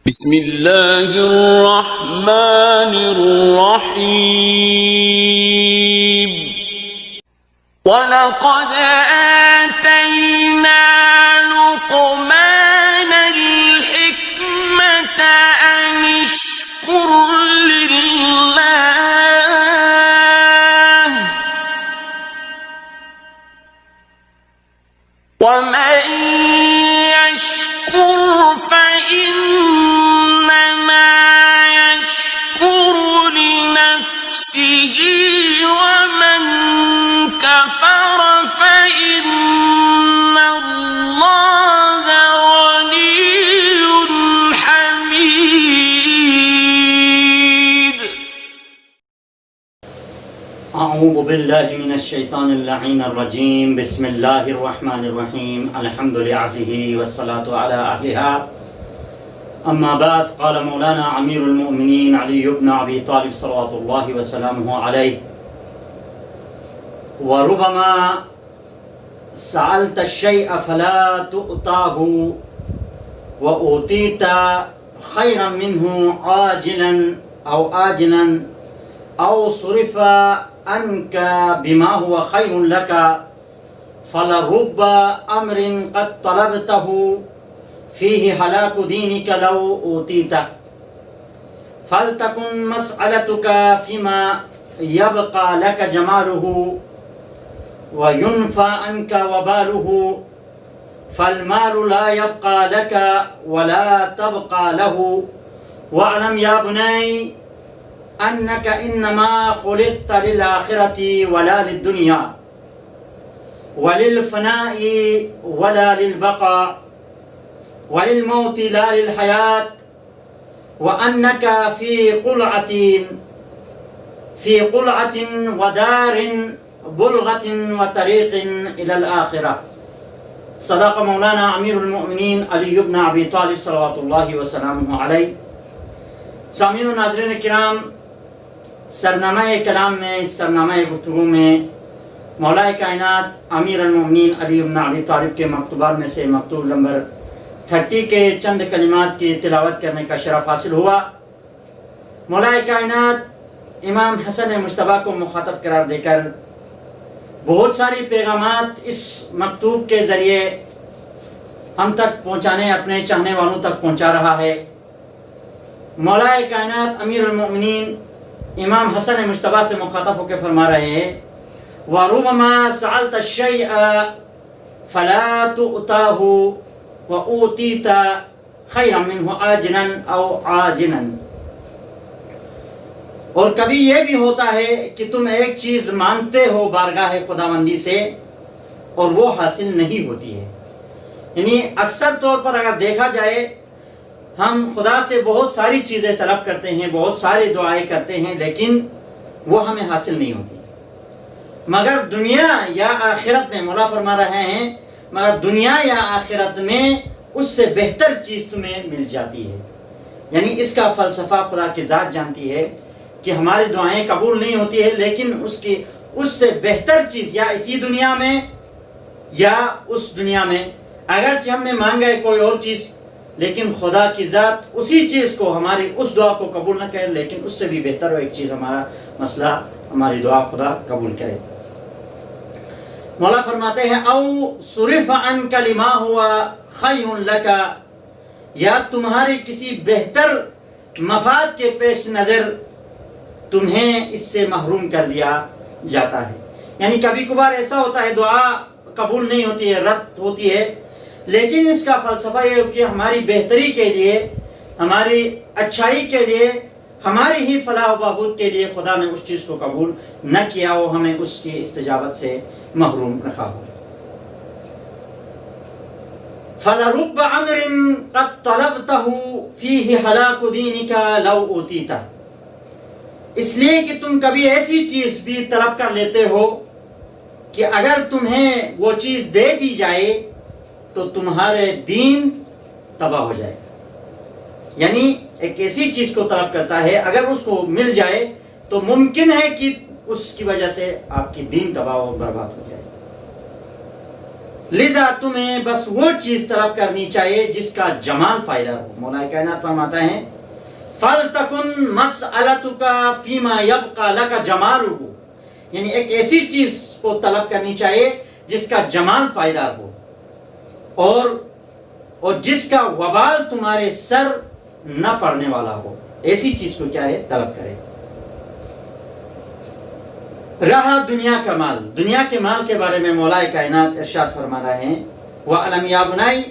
بسم اللہ الرحمن الرحیم وَلَقَدْ آتَيْنَا لُقْمَانَ الْحِكْمَةَ أَنِ اشْكُرْ لِلَّهِ وَمَن يَشْكُرْ فَإِنَّمَا يَشْكُرُ لِنَفْسِهِ وَمَن كَفَرَ فَإِنَّ اللَّهَ غَنِيٌّ حَمِيدٌ اعوذ باللہ من الشیطان اللعین الرجیم بسم اللہ الرحمن الرحیم الحمد لعبده والصلاة على اہلها اما بعد قال مولانا امیر المؤمنین علی بن ابی طالب صلوات اللہ وسلامہ علیہ وربما سألت الشیء فلا تؤتاه وأوتیت خیرا منه عاجلا او آجلا او صرف عنك بما هو خير لك فلرب أمر قد طلبته فيه هلاك دينك لو أوتيته فلتكن مسألتك فيما يبقى لك جماله وينفى عنك وباله فالمال لا يبقى لك ولا تبقى له واعلم يا بني أنك إنما خلقت للآخرة ولا للدنيا وللفناء ولا للبقاء وللموت لا للحياة وأنك في قلعة ودار بلغة وطريق إلى الآخرة صدق مولانا امیر المؤمنین علی بن ابی طالب صلوات اللہ وسلامہ علیہ. سامعین و ناظرین کرام، سرنامہ کلام میں، سرنامہ گفتگو میں مولا کائنات امیر المؤمنین علی بن ابی طالب کے مکتوبات میں سے مکتوب نمبر 30 کے چند کلمات کی تلاوت کرنے کا شرف حاصل ہوا. مولا کائنات امام حسن مجتبیٰ کو مخاطب قرار دے کر بہت ساری پیغامات اس مکتوب کے ذریعے ہم تک پہنچانے، اپنے چاہنے والوں تک پہنچا رہا ہے. مولا کائنات امیر المؤمنین امام حسن مجتبیٰ سے مخاطب ہو کے فرما رہے ہیں وَرُبَمَا سَأَلْتَ الشَّيْءَ فَلَا تُؤْتَاهُ وَأُوتِيتَ خَيْرًا مِنْهُ آجِلًا أَوْ عَاجِلًا. اور کبھی یہ بھی ہوتا ہے کہ تم ایک چیز مانگتے ہو بارگاہ خداوندی سے اور وہ حاصل نہیں ہوتی ہے. یعنی اکثر طور پر اگر دیکھا جائے ہم خدا سے بہت ساری چیزیں طلب کرتے ہیں، بہت ساری دعائیں کرتے ہیں، لیکن وہ ہمیں حاصل نہیں ہوتی. مگر دنیا یا آخرت میں، مولا فرما رہے ہیں مگر دنیا یا آخرت میں اس سے بہتر چیز تمہیں مل جاتی ہے. یعنی اس کا فلسفہ خدا کی ذات جانتی ہے کہ ہماری دعائیں قبول نہیں ہوتی ہے، لیکن اس سے بہتر چیز یا اسی دنیا میں یا اس دنیا میں، اگرچہ ہم نے مانگا ہے کوئی اور چیز، لیکن خدا کی ذات اسی چیز کو، ہماری اس دعا کو قبول نہ کرے، لیکن اس سے بھی بہتر وہ ایک چیز ہمارا مسئلہ، ہماری دعا خدا قبول کرے. مولا فرماتے ہیں او صرف عنک لما ہوا خیر لک، یا تمہاری کسی بہتر مفاد کے پیش نظر تمہیں اس سے محروم کر دیا جاتا ہے. یعنی کبھی کبھار ایسا ہوتا ہے دعا قبول نہیں ہوتی ہے، رد ہوتی ہے، لیکن اس کا فلسفہ یہ ہے کہ ہماری بہتری کے لیے، ہماری اچھائی کے لیے، ہماری ہی فلاح و بہبود کے لیے خدا نے اس چیز کو قبول نہ کیا ہو، ہمیں اس کی استجابت سے محروم رکھا ہو. فَلَرُبَّ عَمْرٍ قَدْ طَلَبْتَهُ فِيهِ هَلَاكُ دِينِكَ لَوْ أُوتِيتَهُ. اس لیے کہ تم کبھی ایسی چیز بھی طلب کر لیتے ہو کہ اگر تمہیں وہ چیز دے دی جائے تو تمہارے دین تباہ ہو جائے. یعنی ایک ایسی چیز کو طلب کرتا ہے، اگر اس کو مل جائے تو ممکن ہے کہ اس کی وجہ سے آپ کی دین تباہ و برباد ہو جائے. لذا تمہیں بس وہ چیز طلب کرنی چاہیے جس کا جمال پائیدار ہو. مولا کائنات فرماتا ہے فَلْتَكُنْ مَسْأَلَتُكَ فِي مَا يَبْقَى لَكَ جَمَالُهُ، یعنی ایک ایسی چیز کو طلب کرنی چاہیے جس کا جمال پائیدار ہو اور جس کا وبال تمہارے سر نہ پڑنے والا ہو. ایسی چیز کو کیا ہے طلب کرے. رہا دنیا کا مال، دنیا کے مال کے بارے میں مولا کائنات ارشاد فرما رہے ہیں وَأَلَمْ يَا بُنَيَّ،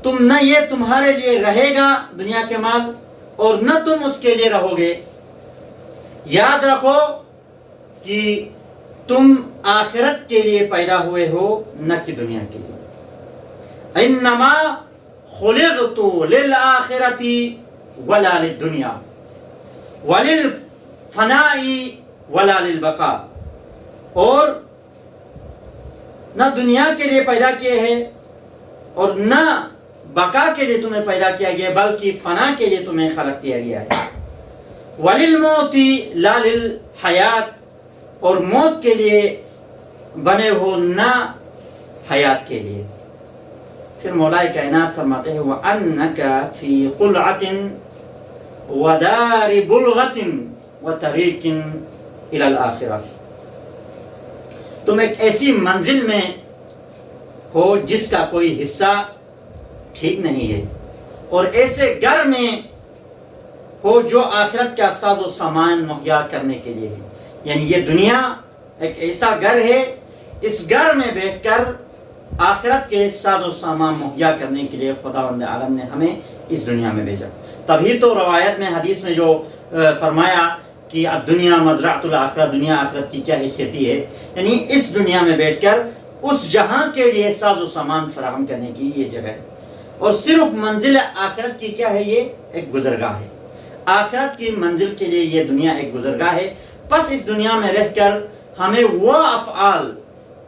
تم نہ یہ تمہارے لیے رہے گا دنیا کے مال اور نہ تم اس کے لیے رہو گے. یاد رکھو کہ تم آخرت کے لیے پیدا ہوئے ہو نہ کہ دنیا کے لیے. انما خلقت للآخرۃ ولا للدنیا وللفناء ولا للبقاء، اور نہ دنیا کے لیے پیدا کیے ہیں اور نہ بقا کے لیے تمہیں پیدا کیا گیا بلکہ فنا کے لیے تمہیں خلق کیا گیا ہے. وللموت لا للحیات، اور موت کے لیے بنے ہو نہ حیات کے لیے. پھر مولا کائنات فرماتے ہیں وَأَنَّكَ فِي قُلْعَةٍ وَدَارِ بُلْغَةٍ وَطَرِيقٍ إِلَى الْآخِرَةِ، تم ایک ایسی منزل میں ہو جس کا کوئی حصہ ٹھیک نہیں ہے اور ایسے گھر میں ہو جو آخرت کا ساز و سامان مہیا کرنے کے لیے ہے. یعنی یہ دنیا ایک ایسا گھر ہے، اس گھر میں بیٹھ کر آخرت کے ساز و سامان مہیا کرنے کے لیے خداوند عالم نے ہمیں اس دنیا میں بھیجا. تبھی تو روایت میں حدیث میں جو فرمایا کہ الدنیا مزرعۃ الآخرہ، دنیا آخرت کی کیا حیثیتی ہے، یعنی اس دنیا میں بیٹھ کر اس جہاں کے لیے ساز و سامان فراہم کرنے کی یہ جگہ ہے. اور صرف منزل آخرت کی کیا ہے، یہ ایک گزرگاہ ہے. آخرت کی منزل کے لیے یہ دنیا ایک گزرگاہ ہے. پس اس دنیا میں رہ کر ہمیں وہ افعال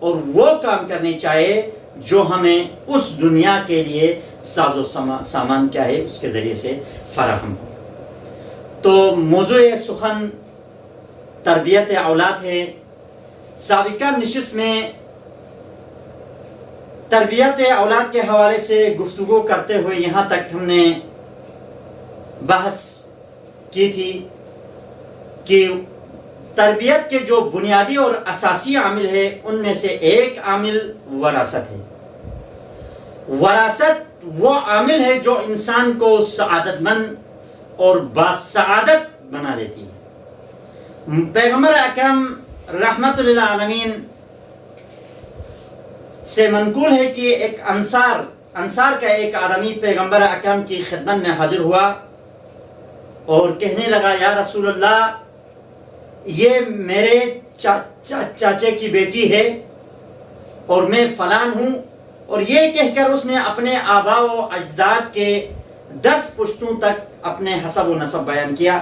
اور وہ کام کرنے چاہیے جو ہمیں اس دنیا کے لیے ساز و سامان کیا ہے اس کے ذریعے سے فراہم ہو. تو موضوع سخن تربیت اولاد ہے. سابقہ نشست میں تربیت اولاد کے حوالے سے گفتگو کرتے ہوئے یہاں تک ہم نے بحث کی تھی کہ تربیت کے جو بنیادی اور اساسی عامل ہے ان میں سے ایک عامل وراثت ہے. وراثت وہ عامل ہے جو انسان کو سعادت مند اور باسعادت بنا دیتی ہے. پیغمبر اکرم رحمت للعالمین سے منقول ہے کہ ایک انصار کا ایک آدمی پیغمبر اکرم کی خدمت میں حاضر ہوا اور کہنے لگا یا رسول اللہ، یہ میرے چاچے کی بیٹی ہے اور میں فلان ہوں. اور یہ کہہ کر اس نے اپنے آبا و اجداد کے 10 پشتوں تک اپنے حسب و نسب بیان کیا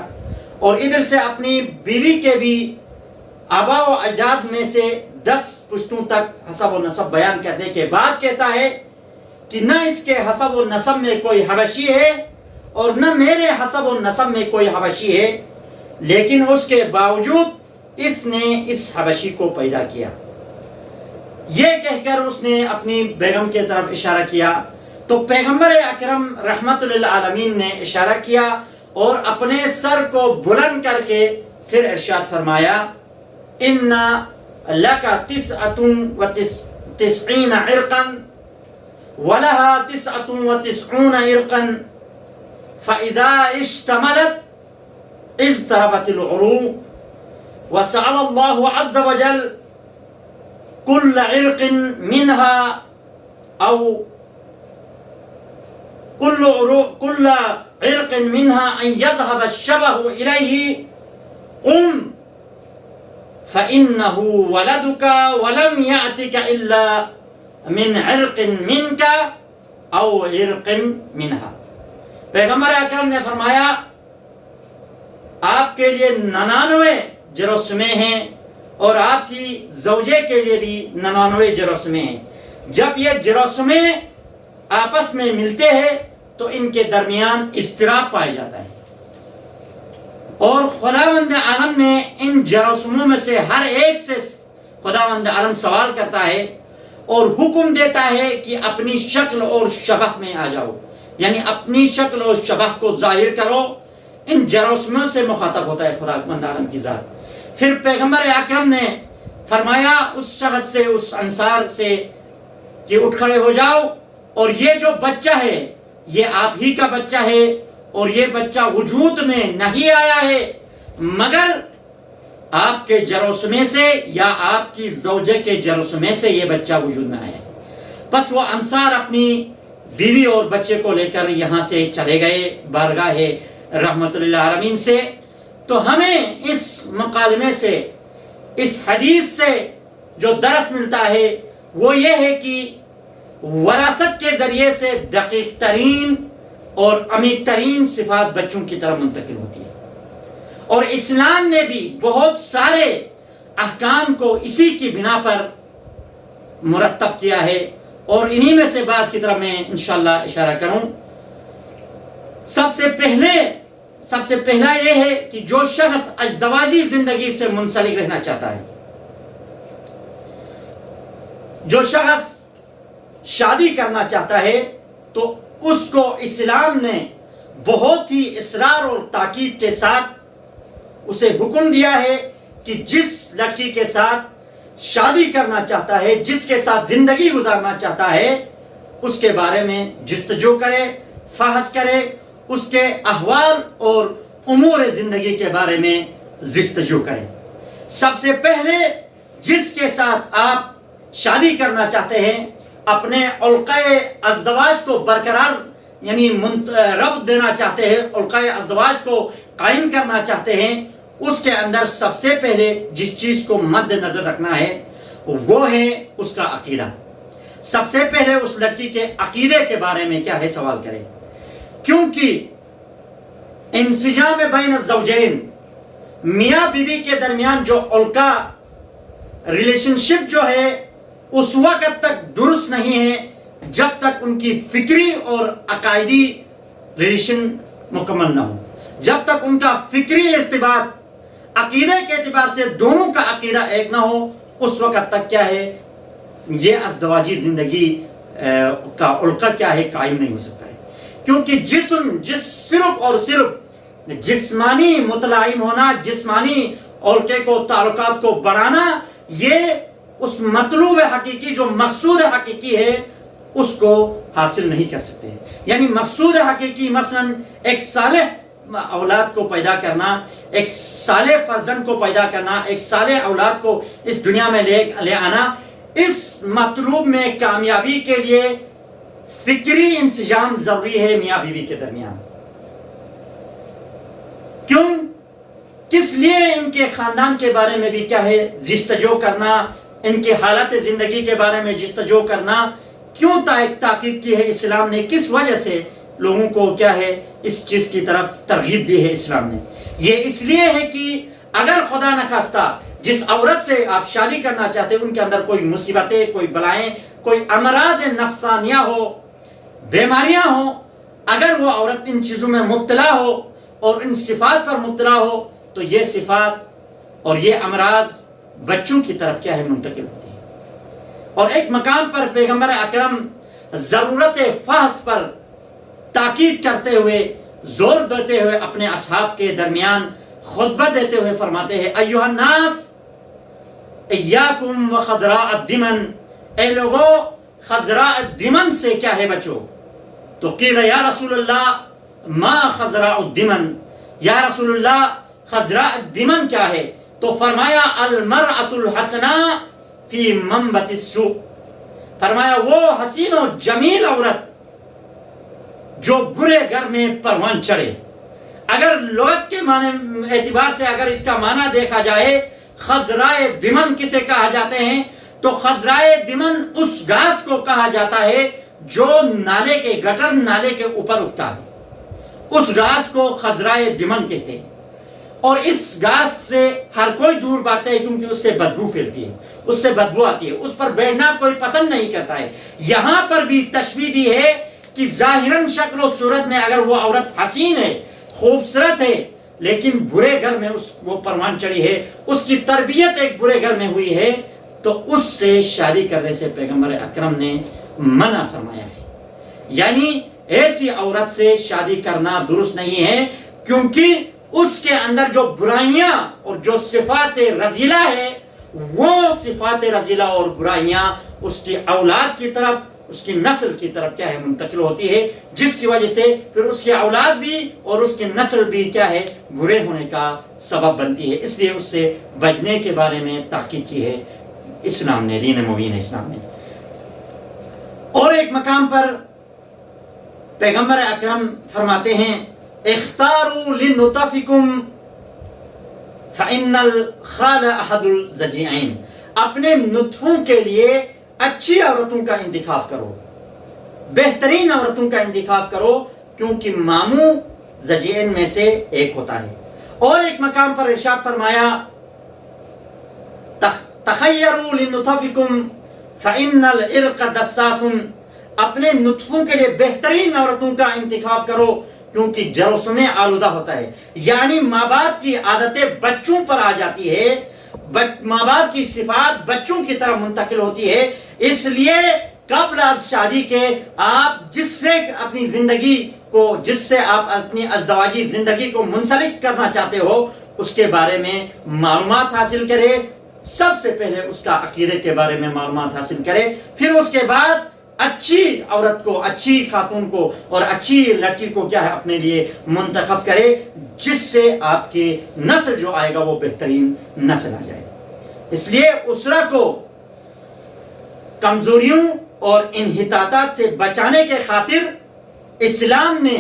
اور ادھر سے اپنی بیوی کے بھی آبا و اجداد میں سے 10 پشتوں تک حسب و نسب بیان کرنے کے بعد کہتا ہے کہ نہ اس کے حسب و نسب میں کوئی حبشی ہے اور نہ میرے حسب و نسب میں کوئی حبشی ہے، لیکن اس کے باوجود اس نے اس حبشی کو پیدا کیا. یہ کہہ کر اس نے اپنی بیگم کے طرف اشارہ کیا تو پیغمبر اکرم رحمت للعالمین نے اشارہ کیا اور اپنے سر کو بلند کر کے پھر ارشاد فرمایا ان لک 99 عرقا ولها 99 عرقا فاذا اشتملت اضطربت العروق وسأل الله عز وجل كل عرق منها أو كل عرق منها أن يذهب الشبه إليه قم فإنه ولدك ولم يأتك إلا من عرق منك أو عرق منها. پیغمبر اکرم نے فرمایا آپ کے لیے 99 جراثیمیں ہیں اور آپ کی زوجے کے لیے بھی 99 جراثیمیں ہیں. جب یہ جراثیمیں آپس میں ملتے ہیں تو ان کے درمیان اضطراب پایا جاتا ہے اور خداوند عالم نے ان جراثیموں میں سے ہر ایک سے خداوند عالم سوال کرتا ہے اور حکم دیتا ہے کہ اپنی شکل اور شبہ میں آ جاؤ، یعنی اپنی شکل اور شبہ کو ظاہر کرو۔ ان جراثیموں سے مخاطب ہوتا ہے خدا مند عالم کی ذات۔ پھر پیغمبر اکرم نے فرمایا اس شخص سے، اس انصار سے کہ اٹھ کھڑے ہو جاؤ، اور یہ جو بچہ ہے یہ آپ ہی کا بچہ ہے، اور یہ بچہ وجود میں نہیں آیا ہے مگر آپ کے جراثیم سے یا آپ کی زوجہ کے جراثیم سے یہ بچہ وجود میں آیا ہے۔ پس وہ انصار اپنی بیوی اور بچے کو لے کر یہاں سے چلے گئے بارگاہ رحمت اللہ عالمین سے۔ تو ہمیں اس مکالمے سے، اس حدیث سے جو درس ملتا ہے وہ یہ ہے کہ وراثت کے ذریعے سے دقیق ترین اور عمیق ترین صفات بچوں کی طرف منتقل ہوتی ہے، اور اسلام نے بھی بہت سارے احکام کو اسی کی بنا پر مرتب کیا ہے، اور انہی میں سے بعض کی طرف میں انشاءاللہ اشارہ کروں۔ سب سے پہلا یہ ہے کہ جو شخص ازدواجی زندگی سے منسلک رہنا چاہتا ہے، جو شخص شادی کرنا چاہتا ہے، تو اس کو اسلام نے بہت ہی اصرار اور تاکید کے ساتھ اسے حکم دیا ہے کہ جس لڑکی کے ساتھ شادی کرنا چاہتا ہے، جس کے ساتھ زندگی گزارنا چاہتا ہے، اس کے بارے میں جستجو کرے، فحص کرے، اس کے احوال اور امور زندگی کے بارے میں جستجو کرے۔ سب سے پہلے جس کے ساتھ آپ شادی کرنا چاہتے ہیں، اپنے علقۂ ازدواج کو برقرار یعنی ربط دینا چاہتے ہیں، علقۂ ازدواج کو قائم کرنا چاہتے ہیں، اس کے اندر سب سے پہلے جس چیز کو مد نظر رکھنا ہے وہ ہے اس کا عقیدہ۔ سب سے پہلے اس لڑکی کے عقیدے کے بارے میں کیا ہے سوال کرے، کیونکہ انسجام بین الزوجین، میاں بیوی کے درمیان جو علقہ ریلیشن شپ جو ہے اس وقت تک درست نہیں ہے جب تک ان کی فکری اور عقائدی ریلیشن مکمل نہ ہو، جب تک ان کا فکری ارتباط عقیدے کے اعتبار سے دونوں کا عقیدہ ایک نہ ہو، اس وقت تک کیا ہے یہ ازدواجی زندگی کا علقہ کیا ہے قائم نہیں ہو سکتا ہے۔ کیونکہ صرف اور صرف جسمانی متلائم ہونا، جسمانی علقے کو تعلقات کو بڑھانا، یہ اس مطلوب حقیقی جو مقصود حقیقی ہے اس کو حاصل نہیں کر سکتے۔ یعنی مقصود حقیقی مثلا ایک صالح اولاد کو پیدا کرنا، ایک صالح فرزند کو پیدا کرنا، ایک صالح اولاد کو اس دنیا میں لے آنا، اس مطلوب میں کامیابی کے لیے فکری انسجام ضروری ہے میاں بیوی کے درمیان۔ کیوں؟ کس لیے ان کے خاندان کے بارے میں بھی کیا ہے جستجو کرنا، ان کے حالت زندگی کے بارے میں جستجو کرنا کیوں تاکید کی ہے اسلام نے، کس وجہ سے لوگوں کو کیا ہے اس چیز کی طرف ترغیب دی ہے اسلام نے؟ یہ اس لیے ہے کہ اگر خدا نخواستہ جس عورت سے آپ شادی کرنا چاہتے ہیں ان کے اندر کوئی مصیبتیں، کوئی بلائیں، کوئی امراض نفسانیہ ہو، بیماریاں ہوں، اگر وہ عورت ان چیزوں میں مبتلا ہو اور ان صفات پر مبتلا ہو تو یہ صفات اور یہ امراض بچوں کی طرف کیا ہے منتقل ہوتی ہے۔ اور ایک مقام پر پیغمبر اکرم ضرورت فحص پر تاکید کرتے ہوئے، زور دیتے ہوئے اپنے اصحاب کے درمیان خطبہ دیتے ہوئے فرماتے ہیں، ایھا الناس ایاکم وخضراء الدمن، اے لوگو خضراء الدمن سے کیا ہے بچو؟ تو قیل یا رسول اللہ ما خضراء الدمن، یا رسول اللہ خضراء الدمن کیا ہے؟ تو فرمایا المرأة الحسناء فی منبت السوء، فرمایا وہ حسین و جمیل عورت جو برے گھر میں پروان چڑھے۔ اگر لغت کے معنی اعتبار سے اگر اس کا معنی دیکھا جائے خضرائے دمن کسے کہا جاتے ہیں تو خضرائے دمن اس گھاس کو کہا جاتا ہے جو نالے کے گٹر نالے کے اوپر اگتا ہے، اس گھاس کو خضرائے دمن کہتے ہیں۔ اور اس گھاس سے ہر کوئی دور بھاگتا ہے کیونکہ اس سے بدبو پھیلتی ہے، اس سے بدبو آتی ہے، اس پر بیٹھنا کوئی پسند نہیں کرتا ہے۔ یہاں پر بھی تشبیہ دی ہے کہ ظاہراً شکل و صورت میں اگر وہ عورت حسین ہے، خوبصورت ہے، لیکن برے گھر میں وہ پروان چڑھی ہے، اس کی تربیت ایک برے گھر میں ہوئی ہے، تو اس سے شادی کرنے سے پیغمبر اکرم نے منع فرمایا ہے. یعنی ایسی عورت سے شادی کرنا درست نہیں ہے، کیونکہ اس کے اندر جو برائیاں اور جو صفات رذیلہ ہے، وہ صفات رذیلہ اور برائیاں اس کی اولاد کی طرف، اس کی نسل کی طرف کیا ہے منتقل ہوتی ہے، جس کی وجہ سے پھر اس کی اولاد بھی اور اس کی نسل بھی کیا ہے برے ہونے کا سبب بنتی ہے. اس لیے اس سے بچنے کے بارے میں تاکید کی ہے اسلام نے، دین مبین اسلام نے. اور ایک مقام پر پیغمبر اکرم فرماتے ہیں اختاروا لنطفکم فإن الخال احد الزجیعین، اپنے نطفوں کے لیے اچھی عورتوں کا انتخاب کرو، بہترین عورتوں کا انتخاب کرو، کیونکہ ماموں زجیعین میں سے ایک ہوتا ہے. اور ایک مقام پر ارشاد فرمایا تخیروا لنطفکم فإن العرق دساس، اپنے نطفوں کے لیے بہترین عورتوں کا انتخاب کرو کیونکہ جراثیم آلودہ ہوتا ہے. یعنی ماں باپ کی عادتیں بچوں پر آ جاتی ہے، ماں باپ کی صفات بچوں کی طرف منتقل ہوتی ہے. اس لیے قبل از شادی کے آپ جس سے اپنی زندگی کو، جس سے آپ اپنی ازدواجی زندگی کو منسلک کرنا چاہتے ہو، اس کے بارے میں معلومات حاصل کرے. سب سے پہلے اس کا عقیدے کے بارے میں معلومات حاصل کرے، پھر اس کے بعد اچھی عورت کو، اچھی خاتون کو اور اچھی لڑکی کو کیا ہے اپنے لیے منتخب کرے، جس سے آپ کی نسل جو آئے گا وہ بہترین نسل آ جائے. اس لیے اسرہ کو کمزوریوں اور انحطاطات سے بچانے کے خاطر اسلام نے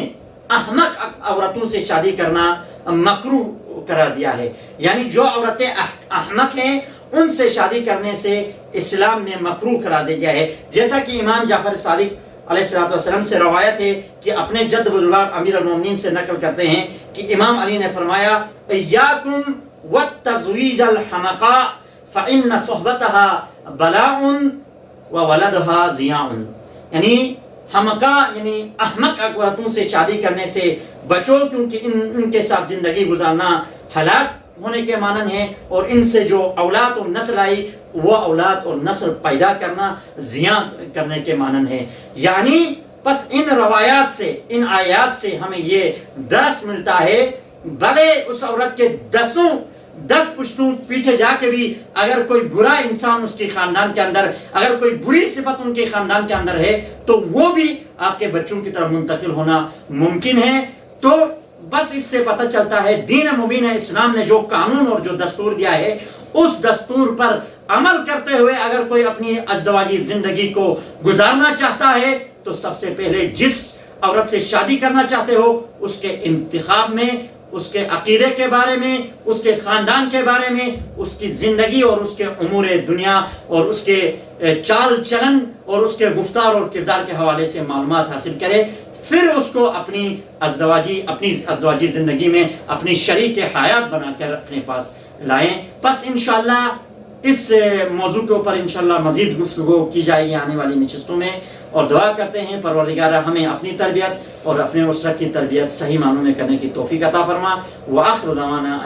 احمق عورتوں سے شادی کرنا مکروہ قرار دیا ہے. یعنی جو عورتیں احمق ہیں ان سے شادی کرنے سے اسلام نے مکروہ قرار دیا ہے. جیسا کہ امام جعفر صادق علیہ السلام سے روایت ہے کہ اپنے جد بزرگوار امیر المومنین سے نقل کرتے ہیں کہ امام علی نے فرمایا ایاکم والتزویج الحمقاء فإن صحبتها بلاء وولدها ضیاء. یعنی حمقاء یعنی احمق عورتوں سے شادی کرنے سے بچو، کیونکہ ان کے ساتھ زندگی گزارنا ہلاک ہونے کے مانند ہے، اور ان سے جو اولاد اور نسل آئی وہ اولاد اور نسل پیدا کرنا زیاں کرنے کے مانند ہے. یعنی پس ان روایات سے، ان آیات سے ہمیں یہ درس ملتا ہے، بھلے اس عورت کے 10 پشتوں پیچھے جا کے بھی اگر کوئی برا انسان اس کے خاندان کے اندر، اگر کوئی بری صفت ان کے خاندان کے اندر ہے تو وہ بھی آپ کے بچوں کی طرف منتقل ہونا ممکن ہے. تو بس اس سے پتہ چلتا ہے دین مبین اسلام نے جو قانون اور جو دستور دیا ہے اس دستور پر عمل کرتے ہوئے اگر کوئی اپنی ازدواجی زندگی کو گزارنا چاہتا ہے تو سب سے پہلے جس عورت سے شادی کرنا چاہتے ہو اس کے انتخاب میں، اس کے عقیدے کے بارے میں، اس کے خاندان کے بارے میں، اس کی زندگی اور اس کے امور دنیا اور اس کے چال چلن اور اس کے گفتار اور کردار کے حوالے سے معلومات حاصل کرے. پھر اس کو اپنی ازدواجی زندگی میں اپنی شریک حیات بنا کر اپنے پاس لائیں. بس انشاءاللہ اس موضوع کے اوپر انشاءاللہ مزید گفتگو کی جائے گی آنے والی نشستوں میں، اور دعا کرتے ہیں پروردگار ہمیں اپنی تربیت اور اپنے اسرہ کی تربیت صحیح معنوں میں کرنے کی توفیق عطا فرما. وآخر دعوانا